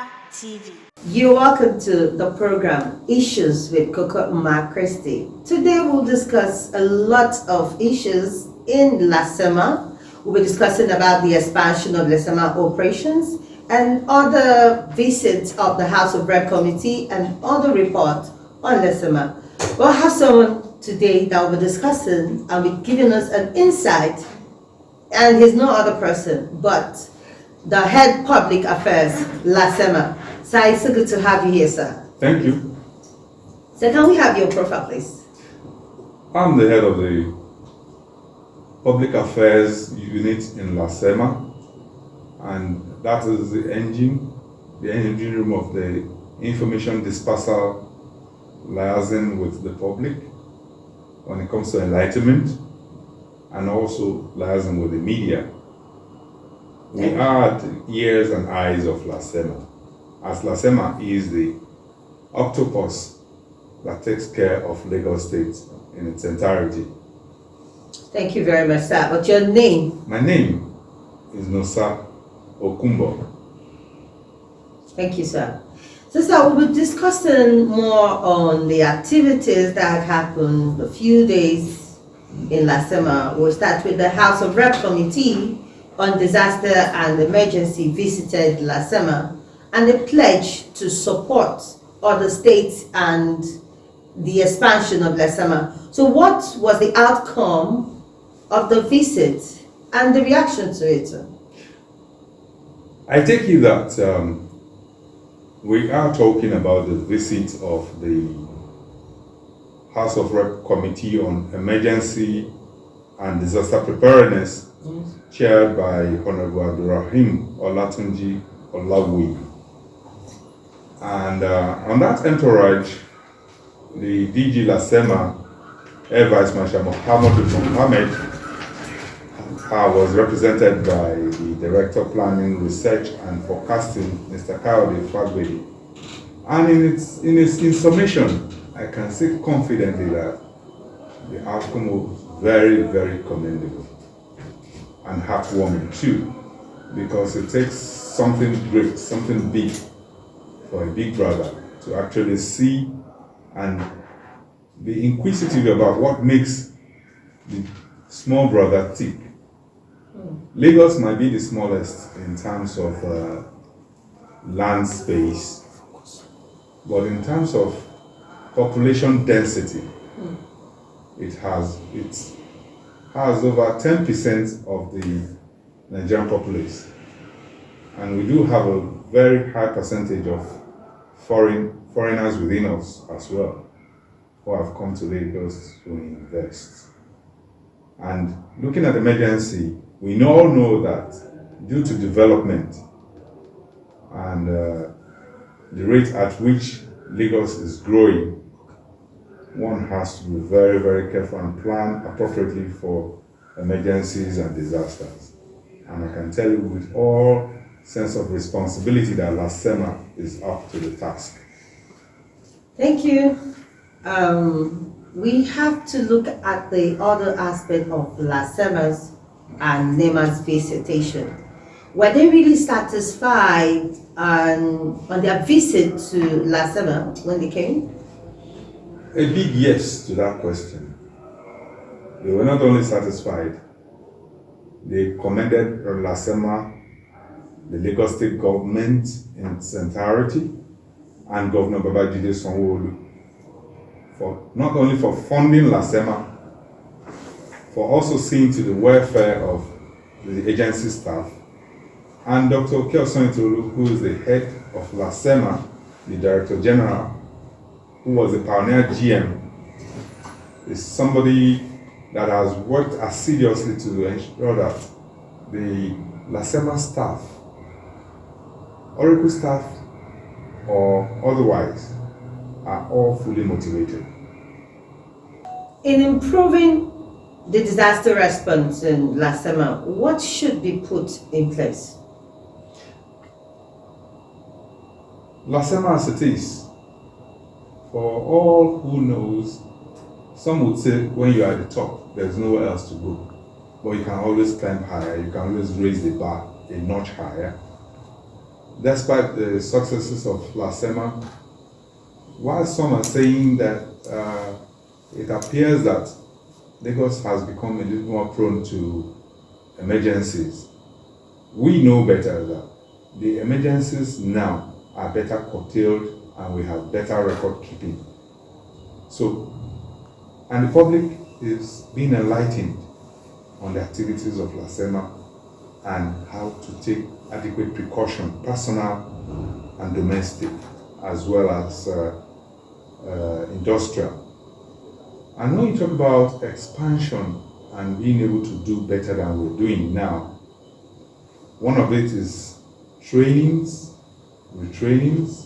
Kokoafricatv. You're welcome to the program Issues with Christie. Today we'll discuss a lot of issues in Lasema. We'll be discussing about the expansion of Lasema operations and other visits of the House of Rep Committee and other reports on Lasema. We'll have someone today that will be discussing and be giving us an insight, and he's no other person but the head public affairs, Lasema. Sir, it's so good to have you here, sir. Thank you. So can we have your profile, please? I'm the head of the Public Affairs Unit in Lasema, and that is the engine room of the information dispersal liaison with the public when it comes to enlightenment, and also liaison with the media. We are the ears and eyes of Lasema, as Lasema is the octopus that takes care of Lagos State in its entirety. Thank you very much, sir. What's your name? My name is Nosa Okumbo. Thank you, sir. So, sir, we'll be discussing more on the activities that happened a few days in Lasema. We'll start with the House of Rep Committee on Disaster and Emergency visited Lasema, and they pledged to support other states and the expansion of Lasema. So what was the outcome of the visit and the reaction to it? I take it that we are talking about the visit of the House of Rep Committee on Emergency and Disaster Preparedness, chaired by Honorable Abdurrahim Olatunji Olawi. And on that entourage, the DG Lasema, Air Vice Marshal Mohammed, was represented by the Director of Planning, Research and Forecasting, Mr. Kayode Fagbedi. And in summation, I can say confidently that the outcome was very, very commendable and heartwarming too, because it takes something great, something big for a big brother to actually see and be inquisitive about what makes the small brother tick. Lagos might be the smallest in terms of land space, but in terms of population density, it has over 10% of the Nigerian populace, and we do have a very high percentage of foreigners within us as well, who have come to Lagos to invest. And looking at emergency, we all know that due to development and the rate at which Lagos is growing, one has to be very, very careful and plan appropriately for emergencies and disasters. And I can tell you with all sense of responsibility that Lasema is up to the task. Thank you. We have to look at the other aspect of Lasema's and NEMA's visitation. Were they really satisfied on their visit to Lasema when they came? A big yes to that question. They were not only satisfied, they commended Lasema, the Lagos State government in its entirety, and Governor Babajide Sanwo-Olu for not only for funding Lasema, for also seeing to the welfare of the agency staff, and Dr. Kelson Itolu, who is the head of Lasema, the Director General, who was the pioneer GM, is somebody that has worked assiduously to ensure that the Lasema staff, Oracle staff or otherwise, are all fully motivated. In improving the disaster response in Lasema, what should be put in place? Lasema as it is, for all who knows, some would say when you are at the top, there's nowhere else to go. But you can always climb higher, you can always raise the bar a notch higher. despite the successes of Lasema, while some are saying that it appears that Lagos has become a little more prone to emergencies, we know better that the emergencies now are better curtailed and we have better record keeping. So, and the public is being enlightened on the activities of Lasema and how to take adequate precaution, personal and domestic, as well as industrial. And when you talk about expansion and being able to do better than we're doing now, one of it is trainings, retrainings,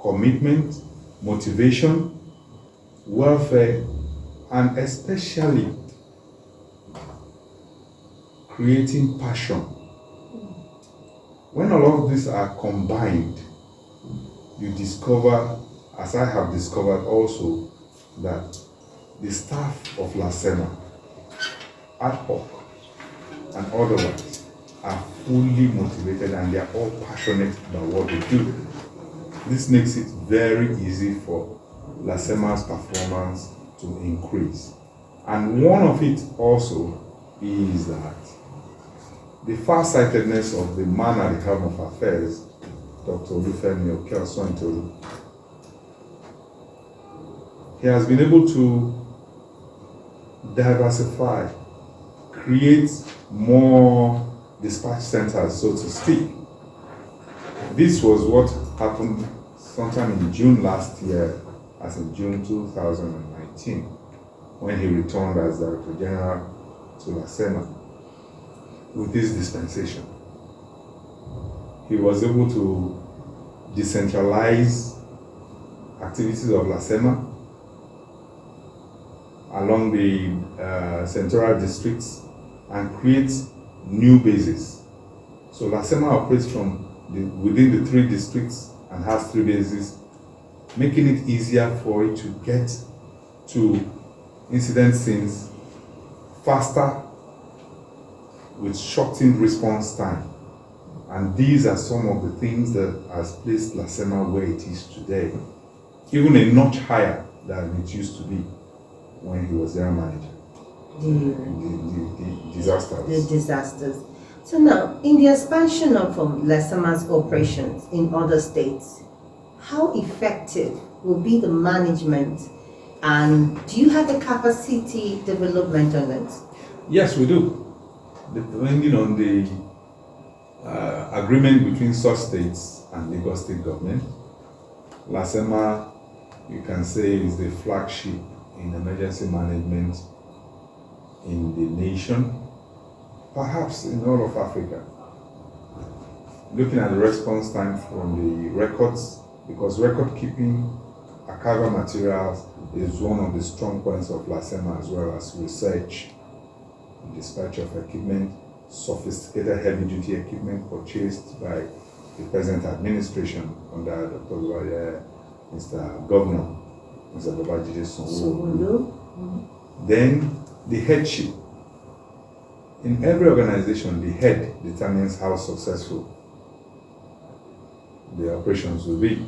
commitment, motivation, welfare, and especially creating passion. When all of these are combined, you discover, as I have discovered also, that the staff of Lasema, ad hoc and otherwise, are fully motivated and they are all passionate about what they do. This makes it very easy for Lasema's performance to increase. And one of it also is that the far-sightedness of the man at the helm of affairs, Dr. Olufemi Okeosonitolu, he has been able to diversify, create more dispatch centers, so to speak. This was what happened sometime in June last year, as in June 2019, when he returned as Director General to Lasema with this dispensation. He was able to decentralize activities of Lasema along the central districts and create new bases. So Lasema operates from within the 3 districts and has 3 bases, making it easier for it to get to incident scenes faster with shortened response time. And these are some of the things that has placed Lasema where it is today, even a notch higher than it used to be when he was their manager. The disasters. The disasters. So now, in the expansion of Lasema's operations in other states, how effective will be the management, and do you have a capacity development on it? Yes, we do. Depending on the agreement between such states and Lagos State government, Lasema, you can say, is the flagship in emergency management in the nation, perhaps in all of Africa. Looking at the response time from the records, because record keeping, archival materials is one of the strong points of Lasema, as well as research, dispatch of equipment, sophisticated heavy-duty equipment purchased by the present administration under Dr. Mr. Governor, Mr. Babajide Sanwo-Olu. Then the headship. In every organization, the head determines how successful the operations will be.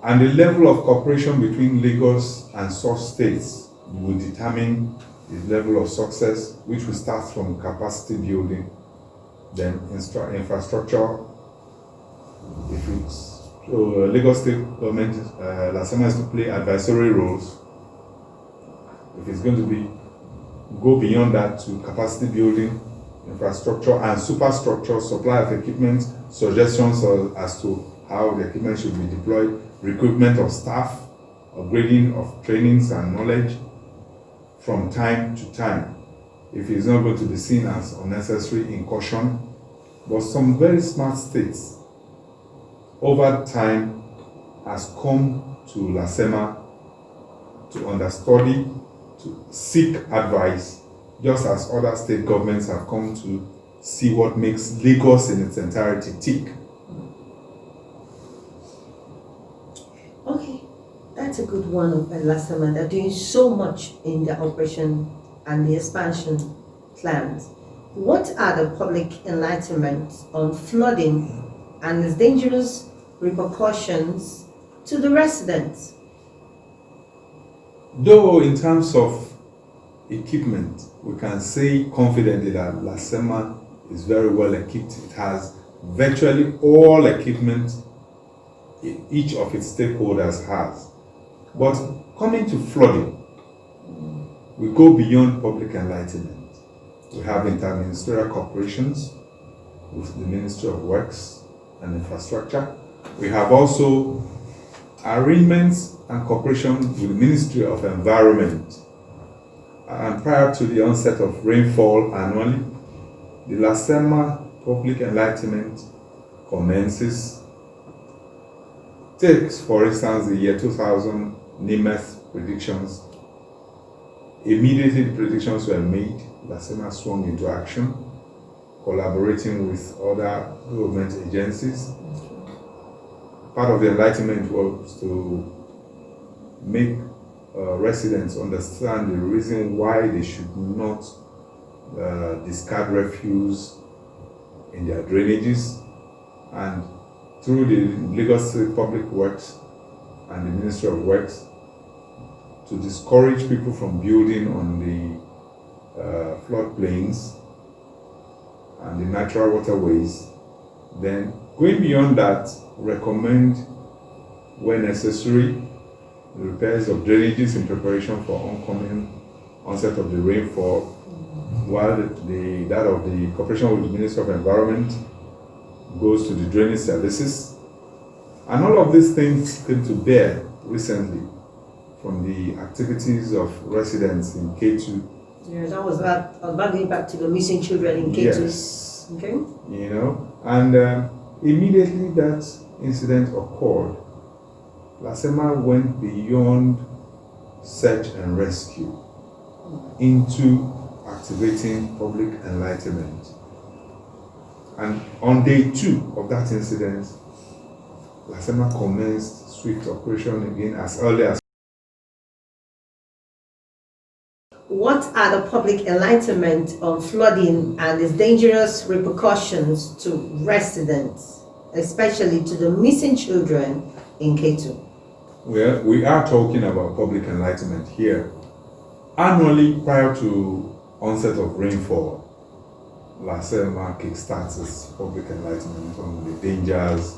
And the level of cooperation between Lagos and such states will determine the level of success, which will start from capacity building, then infrastructure. If it's Lagos State government, Lasema is to play advisory roles. If it's going to go beyond that to capacity building, infrastructure and superstructure, supply of equipment, suggestions as to how the equipment should be deployed, recruitment of staff, upgrading of trainings and knowledge from time to time. If it's not going to be seen as unnecessary incursion, but some very smart states over time has come to Lasema to understudy, to seek advice, just as other state governments have come to see what makes Lagos in its entirety tick. Okay, that's a good one of Lasema. They're doing so much in the operation and the expansion plans. What are the public enlightenment on flooding and its dangerous repercussions to the residents. Though in terms of equipment, we can say confidently that Lasema is very well equipped. It has virtually all equipment each of its stakeholders has. But coming to flooding, we go beyond public enlightenment. We have interministerial cooperations with the Ministry of Works and Infrastructure. We have also arrangements and cooperation with the Ministry of Environment. And prior to the onset of rainfall annually, the Lasema Public Enlightenment commences. Take, for instance, the year 2000 NEMA predictions. Immediately the predictions were made, Lasema swung into action, collaborating with other government agencies. Part of the enlightenment was to make residents understand the reason why they should not discard refuse in their drainages, and through the Lagos State Public Works and the Ministry of Works to discourage people from building on the floodplains and the natural waterways. Then, going beyond that, recommend, where necessary, the repairs of drainages in preparation for oncoming onset of the rainfall, while that of the cooperation with the Ministry of Environment goes to the drainage services. And all of these things came to bear recently from the activities of residents in K2. Yeah, that was about going back to the missing children in K2. Yes. Okay. You know, and immediately that incident occurred, Lasema went beyond search and rescue into activating public enlightenment. And on day 2 of that incident, Lasema commenced swift operation again as early as. What are the public enlightenment on flooding and its dangerous repercussions to residents, especially to the missing children in K2? Well, we are talking about public enlightenment here. Annually, prior to onset of rainfall, Lasema kickstarts its public enlightenment on the dangers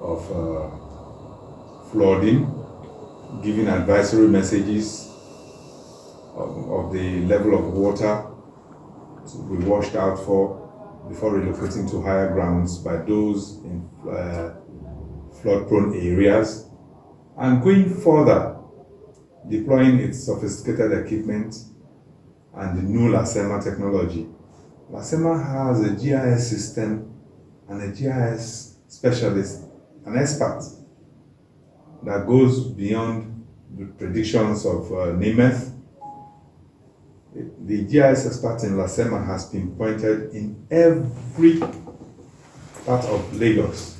of flooding, giving advisory messages of the level of water to be washed out for before relocating to higher grounds by those in flood-prone areas, and going further, deploying its sophisticated equipment and the new Lasema technology. Lasema has a GIS system and a GIS specialist, an expert that goes beyond the predictions of NEMA. The GIS expert in Lasema has pinpointed in every part of Lagos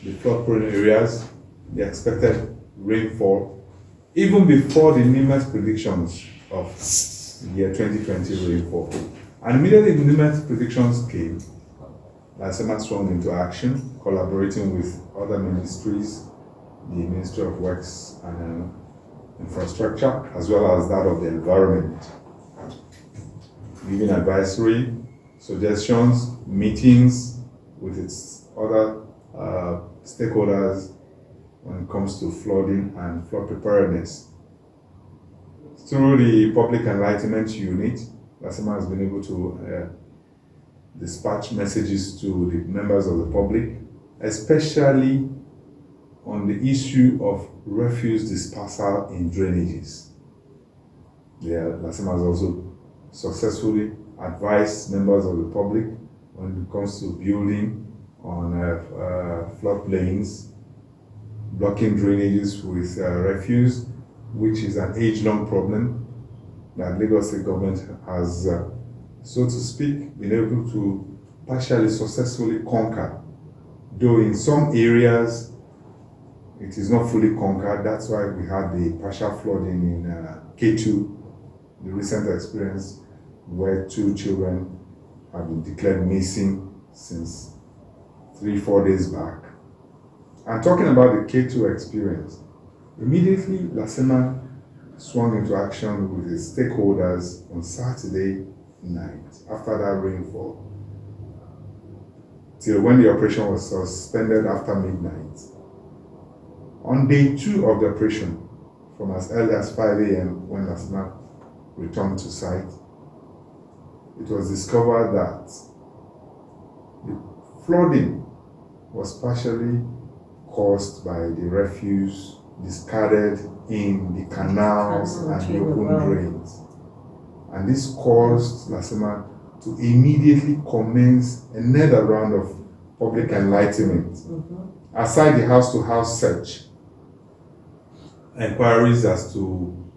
the flood-prone areas, the expected rainfall, even before the NEMA predictions of the year 2020 rainfall. And immediately the NEMA predictions came, Lasema swung into action, collaborating with other ministries, the Ministry of Works and Infrastructure, as well as that of the environment, giving advisory, suggestions, meetings with its other stakeholders when it comes to flooding and flood preparedness. Through the Public Enlightenment Unit, Lasema has been able to dispatch messages to the members of the public, especially on the issue of refuse dispersal in drainages. Lasema has also successfully advised members of the public when it comes to building on floodplains, blocking drainages with refuse, which is an age-long problem that Lagos State government has, so to speak, been able to partially successfully conquer. Though in some areas it is not fully conquered. That's why we had the partial flooding in K2, the recent experience where 2 children have been declared missing since 3-4 days back. And talking about the K2 experience, immediately Lasema swung into action with its stakeholders on Saturday night after that rainfall, till when the operation was suspended after midnight. On day 2 of the operation, from as early as 5 a.m. when Lasema returned to site, it was discovered that the flooding was partially caused by the refuse discarded in the canals and the open drains. And this caused Lasema to immediately commence another round of public enlightenment. Aside the house-to-house search, inquiries as to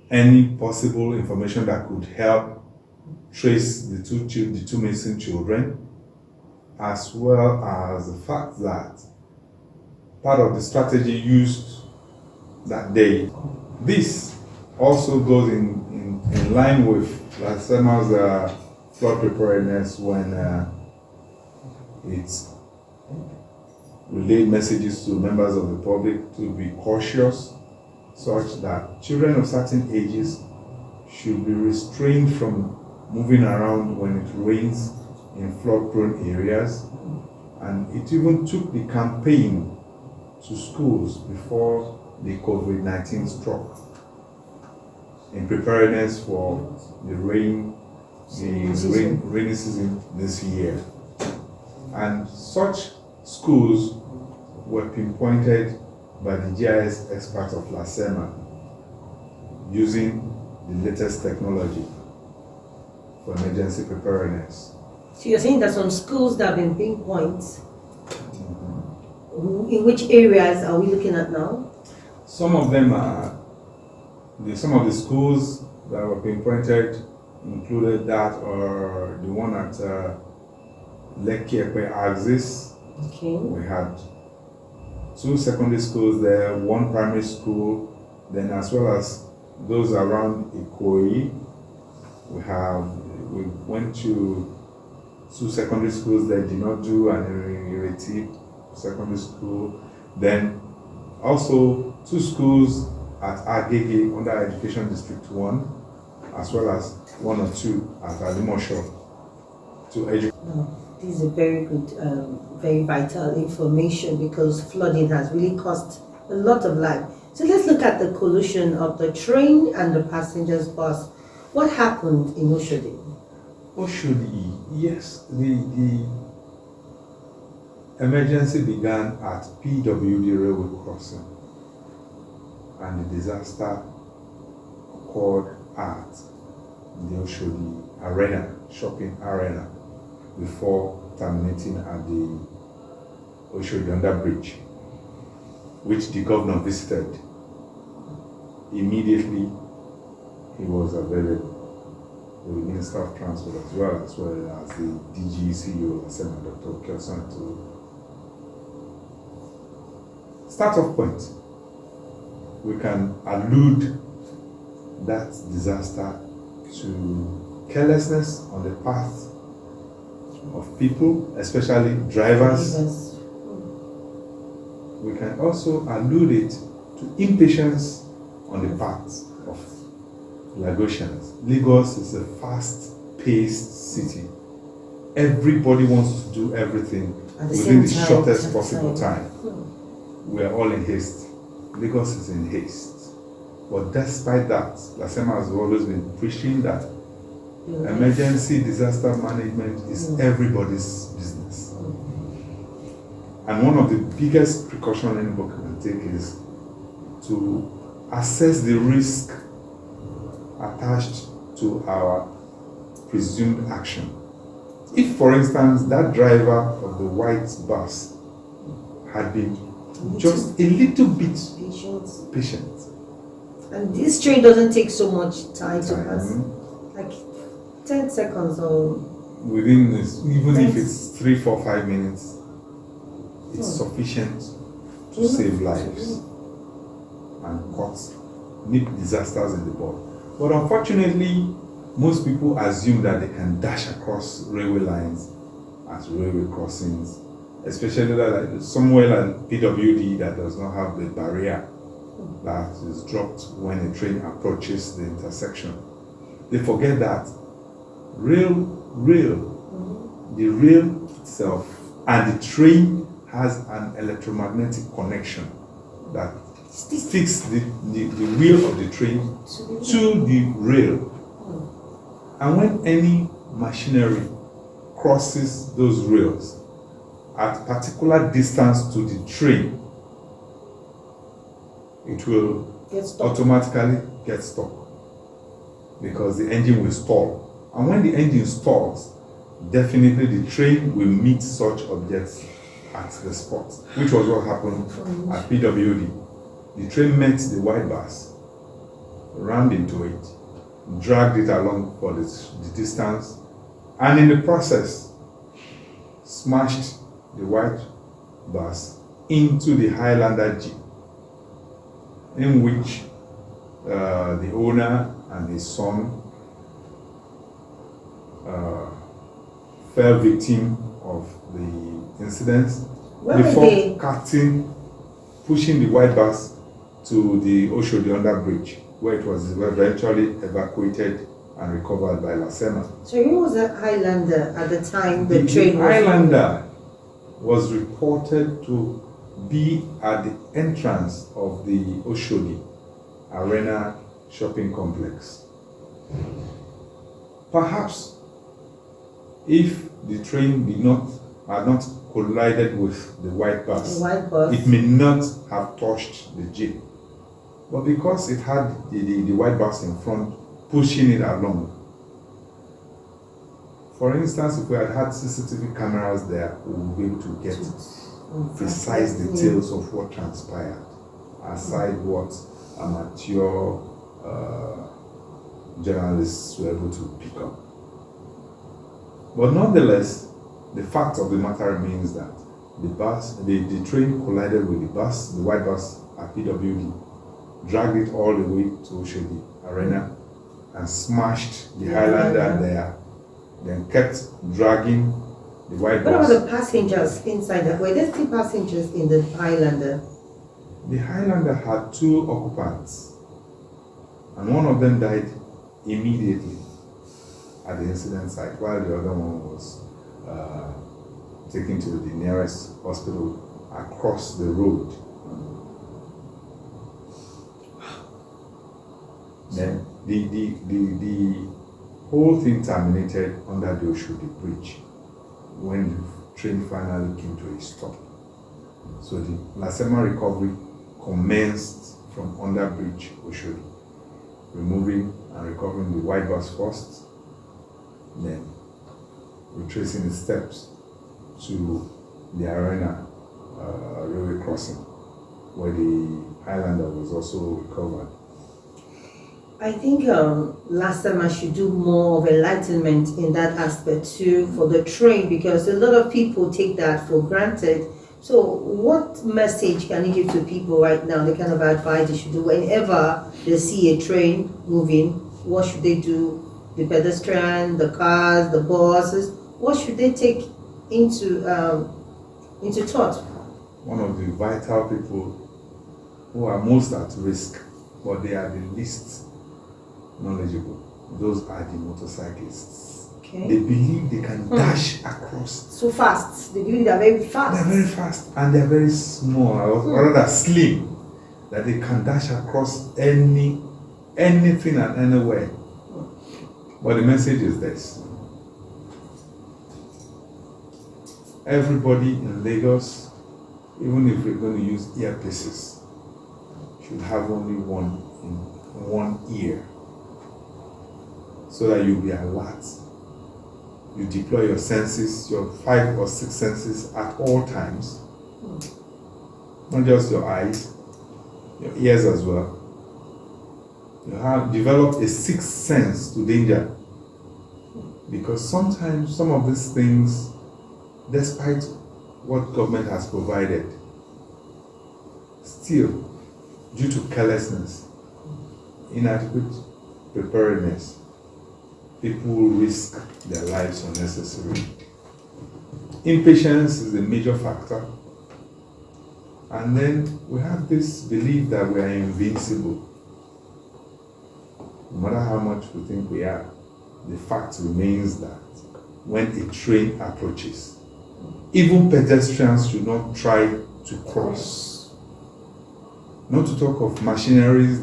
any possible information that could help trace the two missing children, as well as the fact that part of the strategy used that day. This also goes in line with Lasema's flood preparedness when it relayed messages to members of the public to be cautious, such that children of certain ages should be restrained from moving around when it rains in flood-prone areas. And it even took the campaign to schools before the COVID-19 struck, in preparedness for the rainy season this year. And such schools were pinpointed by the GIS experts of Lasema using the latest technology for emergency preparedness. So you're saying that some schools that have been pinpointed, in which areas are we looking at now? Some of them are, some of the schools that were pinpointed included that, or the one at Lekki Axis. Okay. We had 2 secondary schools there, 1 primary school, then as well as those around Ikoyi. We went to 2 secondary schools there, Dinodu and Ireti Secondary School. Then also 2 schools at Agege under Education District 1, as well as 1 or 2 at Alimosho to educate. This is a very good, very vital information, because flooding has really cost a lot of life. So let's look at the collision of the train and the passenger's bus. What happened in Oshodi? Oshodi, yes, the emergency began at PWD railway crossing, and the disaster occurred at the Oshodi arena, shopping arena, before terminating at the Oshodi under bridge, which the governor visited. Immediately he was available, the Minister of Transport as well as the DG CEO Lasema, Dr. Kelson. To start off point, we can allude that disaster to carelessness on the part of people, especially drivers. We can also allude it to impatience on the part of Lagosians. Lagos is a fast-paced city. Everybody wants to do everything within the shortest possible time. We are all in haste. Lagos is in haste. But despite that, Lasema has always been preaching that emergency disaster management is everybody's business. And one of the biggest precautions anybody can take is to assess the risk attached to our presumed action. If, for instance, that driver of the white bus had been just a little bit patient. And this train doesn't take so much time to pass. Like 10 seconds or within this, even if it's 3, 4, 5 minutes, it's sufficient to save lives and cause disasters in the bud. But unfortunately, most people assume that they can dash across railway lines as railway crossings, especially like somewhere like PWD that does not have the barrier that is dropped when a train approaches the intersection. They forget that the rail itself and the train has an electromagnetic connection that sticks the wheel of the train to the rail. And when any machinery crosses those rails at particular distance to the train, it will automatically get stuck because the engine will stall. And when the engine stalls, definitely the train will meet such objects at the spot, which was what happened at PWD. The train met the white bus, rammed into it, dragged it along for the distance, and in the process, smashed the white bus into the Highlander Jeep, in which the owner and his son fell victim of the incidents before pushing the white bus to the Oshodi under bridge, where it was eventually evacuated and recovered by Lasema. So who was a Highlander at the time the train was? Highlander was reported to be at the entrance of the Oshodi Arena shopping complex. Perhaps if the train had not collided with the white bus, it may not have touched the jeep. But because it had the white bus in front pushing it along, for instance, if we had CCTV cameras there, we would be able to get precise details of what transpired, aside what amateur journalists were able to pick up. But nonetheless, the fact of the matter remains that the train collided with the white bus at PWD, dragged it all the way to Oshodi Arena, and smashed the Highlander there, then kept dragging the white bus. What about the passengers inside that? Were there still passengers in the Highlander? The Highlander had 2 occupants, and one of them died immediately at the incident site, while the other one was taken to the nearest hospital across the road. Then the whole thing terminated under the Oshodi Bridge when the train finally came to a stop. So the Lasema recovery commenced from under bridge Oshodi, removing and recovering the white bus first, then retracing the steps to the Arena railway crossing, where the Highlander was also recovered. I think Lasema should do more of enlightenment in that aspect too for the train, because a lot of people take that for granted. So what message can you give to people right now, the kind of advice they should do whenever they see a train moving? What should they do? The pedestrian, the cars, the buses, what should they take into thought? One of the vital people who are most at risk, but they are the least knowledgeable, those are the motorcyclists. Okay. They believe they can dash across. So fast. They believe they're very fast. They're very fast and they're very small, or rather slim, that they can dash across anything and anywhere. But the message is this: everybody in Lagos, even if we're going to use earpieces, should have only one in one ear, so that you'll be alert. You deploy your senses, your 5 or 6 senses at all times, not just your eyes, your ears as well. You have developed a 6th sense to danger, because sometimes some of these things, despite what government has provided, still, due to carelessness, inadequate preparedness, people risk their lives unnecessarily. Impatience is a major factor. And then we have this belief that we are invincible. No matter how much we think we are, the fact remains that when a train approaches, even pedestrians should not try to cross. Not to talk of machineries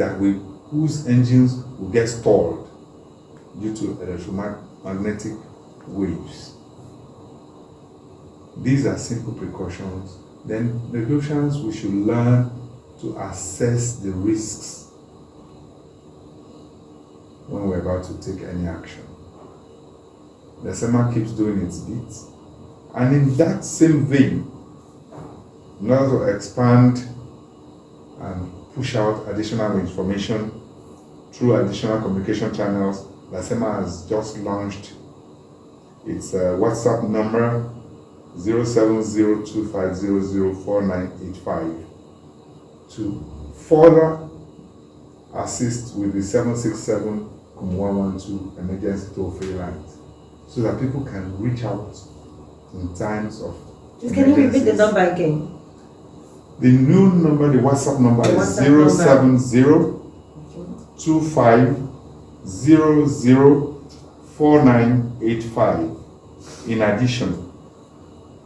whose engines will get stalled due to electromagnetic waves. These are simple precautions. Then, negotiations, we should learn to assess the risks when we're about to take any action. The NEMA keeps doing its bit. And in that same vein, in order to expand and push out additional information through additional communication channels, Lasema has just launched its WhatsApp number 07025004985 to further assist with the 767-112 emergency toll-free lines, so that people can reach out in times of Can you repeat the number again? The new number, the WhatsApp number is 07025004985. In addition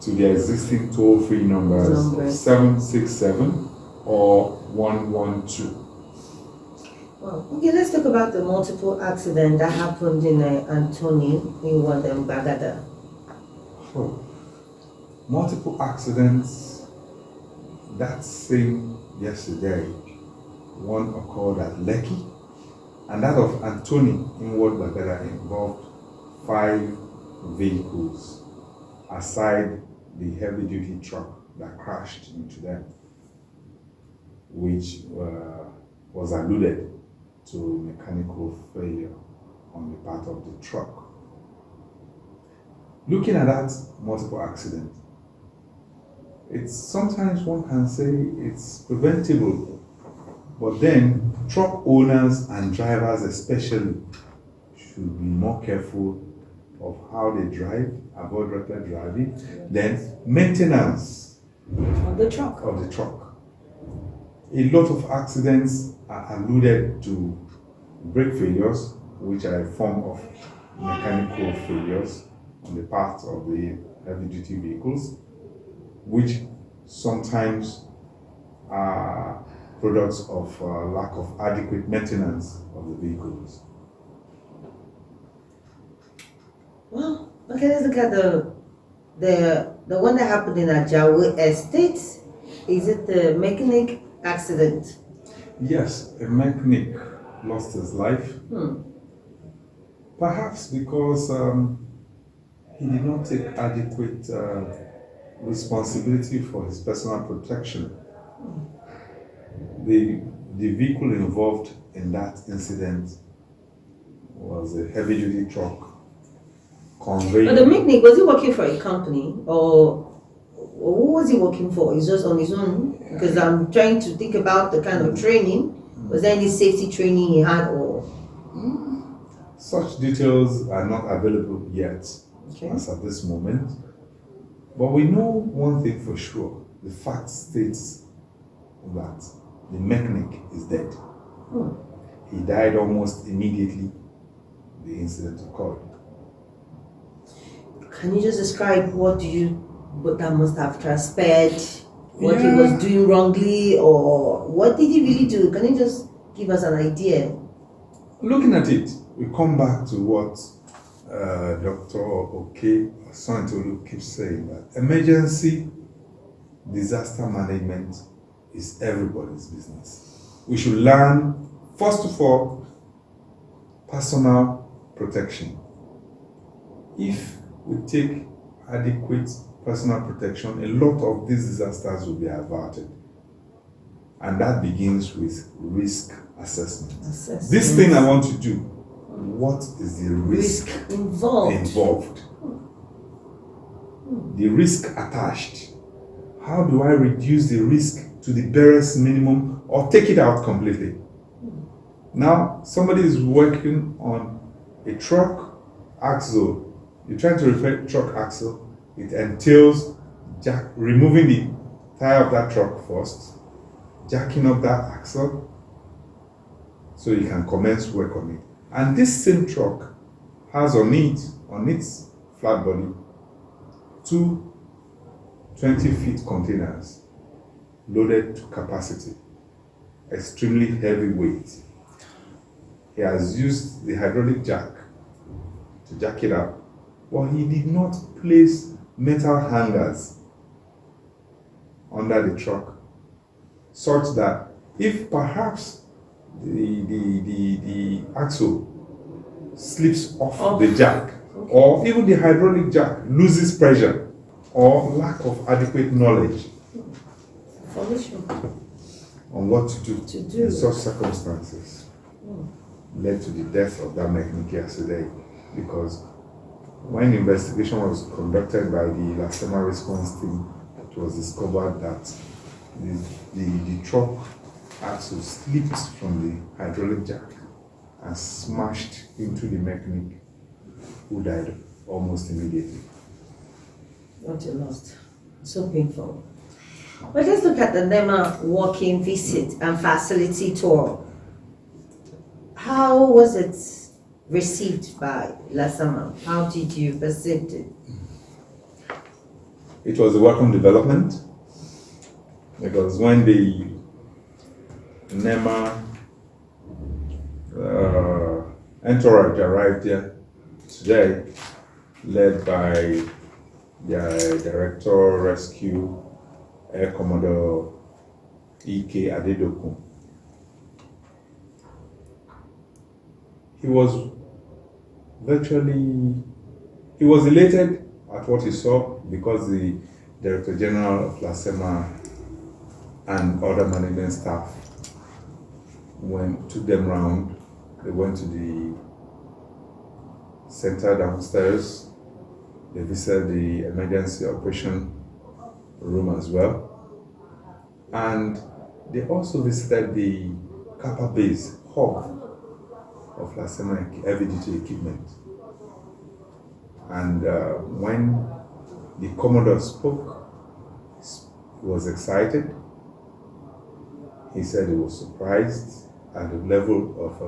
to the existing toll-free numbers of 767 or 112. Well, okay, let's talk about the multiple accident that happened in Anthony in Bagada. Oh. Multiple accidents. That same yesterday, one occurred at Lekki, and that of Anthony in Bagada involved 5 vehicles, aside the heavy-duty truck that crashed into them, which was alluded to mechanical failure on the part of the truck. Looking at that multiple accident, it's sometimes one can say it's preventable, but then truck owners and drivers especially should be more careful of how they drive, avoid reckless driving, then maintenance of the truck. A lot of accidents are alluded to brake failures, which are a form of mechanical failures on the part of the heavy-duty vehicles, which sometimes are products of lack of adequate maintenance of the vehicles. Well, okay, let's look at the one that happened in Ajawu Estate. Is it the mechanic accident? Yes, a mechanic lost his life. Perhaps because he did not take adequate responsibility for his personal protection. The vehicle involved in that incident was a heavy-duty truck conveying. But the mechanic, was he working for a company, or who was he working for? He's just on his own? Because I'm trying to think about the kind of training. Was there any safety training he had, or? Such details are not available yet, as at this moment. But we know one thing for sure. The fact states that the mechanic is dead. He died almost immediately the incident occurred. Can you just describe what that must have transpired? What he was doing wrongly, or what did he really do? Can you just give us an idea? Looking at it, we come back to what Dr. Oke keeps saying, that emergency disaster management is everybody's business. We should learn, first of all, personal protection. If we take adequate personal protection, a lot of these disasters will be averted. And that begins with risk assessment. This thing I want to do, what is the risk involved? The risk attached. How do I reduce the risk to the barest minimum or take it out completely? Now, somebody is working on a truck axle. You're trying to repair truck axle, It entails removing the tire of that truck first, jacking up that axle so you can commence work on it. And this same truck has on its flat body, two 20-feet containers loaded to capacity, extremely heavy weight. He has used the hydraulic jack to jack it up, but he did not place metal hangers under the truck, such that if perhaps the axle slips off the jack, or even the hydraulic jack loses pressure, or lack of adequate knowledge on what to do in such circumstances, led to the death of that mechanic yesterday. Because when investigation was conducted by the Lasema response team, it was discovered that the truck axle slipped from the hydraulic jack and smashed into the mechanic, who died almost immediately. What a loss. So painful. But let's look at the NEMA walk-in visit and facility tour. How was it received by Lasema? How did you perceive it? It was a welcome development, because when the NEMA entourage arrived here today, led by their Director Rescue, Air Commodore E.K. Adedoku, he was elated at what he saw, because the Director General of Lasema and other management staff took them round. They went to the center downstairs. They visited the emergency operation room as well. And they also visited the Kappa base hub of Lasema heavy-duty equipment. And when the Commodore spoke, he was excited. He said he was surprised at the level of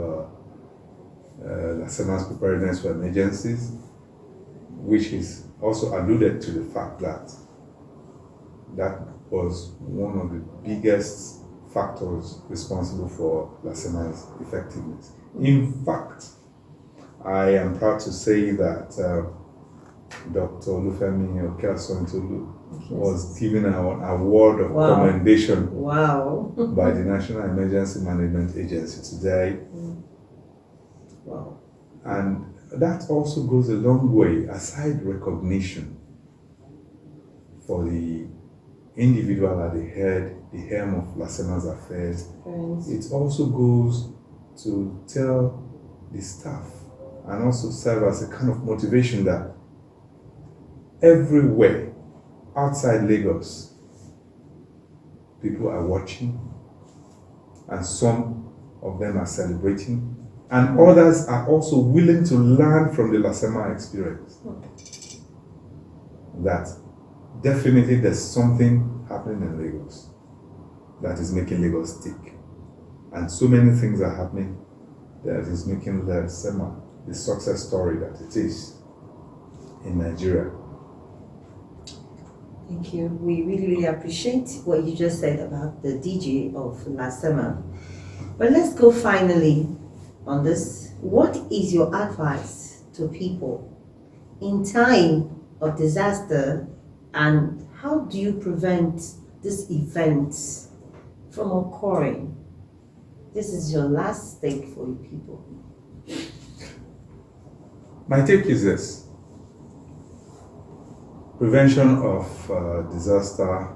Lasema's preparedness for emergencies, which is also alluded to the fact that that was one of the biggest factors responsible for Lasema's effectiveness. In fact, I am proud to say that Dr. Olufemi Okeasontolu was given an award of commendation by the National Emergency Management Agency today. Wow. And that also goes a long way, aside recognition for the individual at the helm of Lasema's affairs. It also goes to tell the staff and also serve as a kind of motivation that everywhere outside Lagos, people are watching, and some of them are celebrating, and others are also willing to learn from the Lasema experience. That definitely there's something happening in Lagos that is making Lagos tick. And so many things are happening that is making Lasema the success story that it is in Nigeria. Thank you. We really appreciate what you just said about the DJ of Lasema. But let's go finally on this. What is your advice to people in time of disaster, and how do you prevent these events from occurring? This is your last stake for you people. My take is this. Prevention of disaster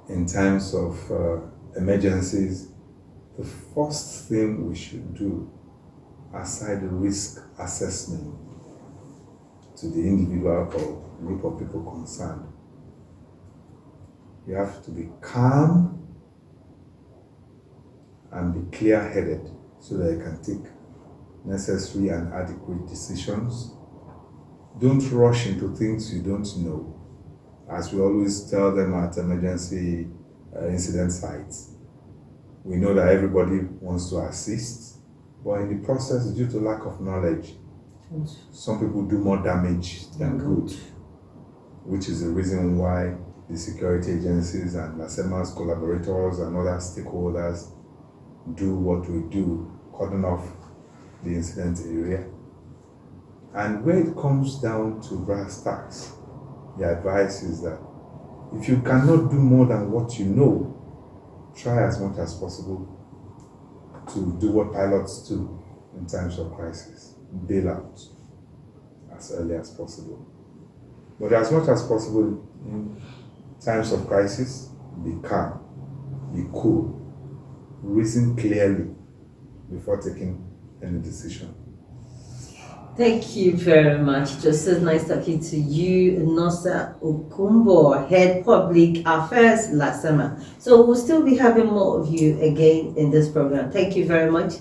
in times of emergencies, the first thing we should do, aside the risk assessment to the individual or group of people concerned, you have to be calm and be clear-headed so that you can take necessary and adequate decisions don't rush into things you don't know. As we always tell them at emergency incident sites, we know that everybody wants to assist, but in the process, due to lack of knowledge, some people do more damage than good, which is the reason why the security agencies and Lasema's collaborators and other stakeholders do what we do, cordon off the incident area. And when it comes down to brass tacks, the advice is that if you cannot do more than what you know, try as much as possible to do what pilots do in times of crisis, bail out as early as possible. But as much as possible in times of crisis, be calm, be cool, reason clearly before taking any decision. Thank you very much. Just so nice talking to you, Nosa Okumbo, Head Public Affairs, Lasema. So we'll still be having more of you again in this program. Thank you very much.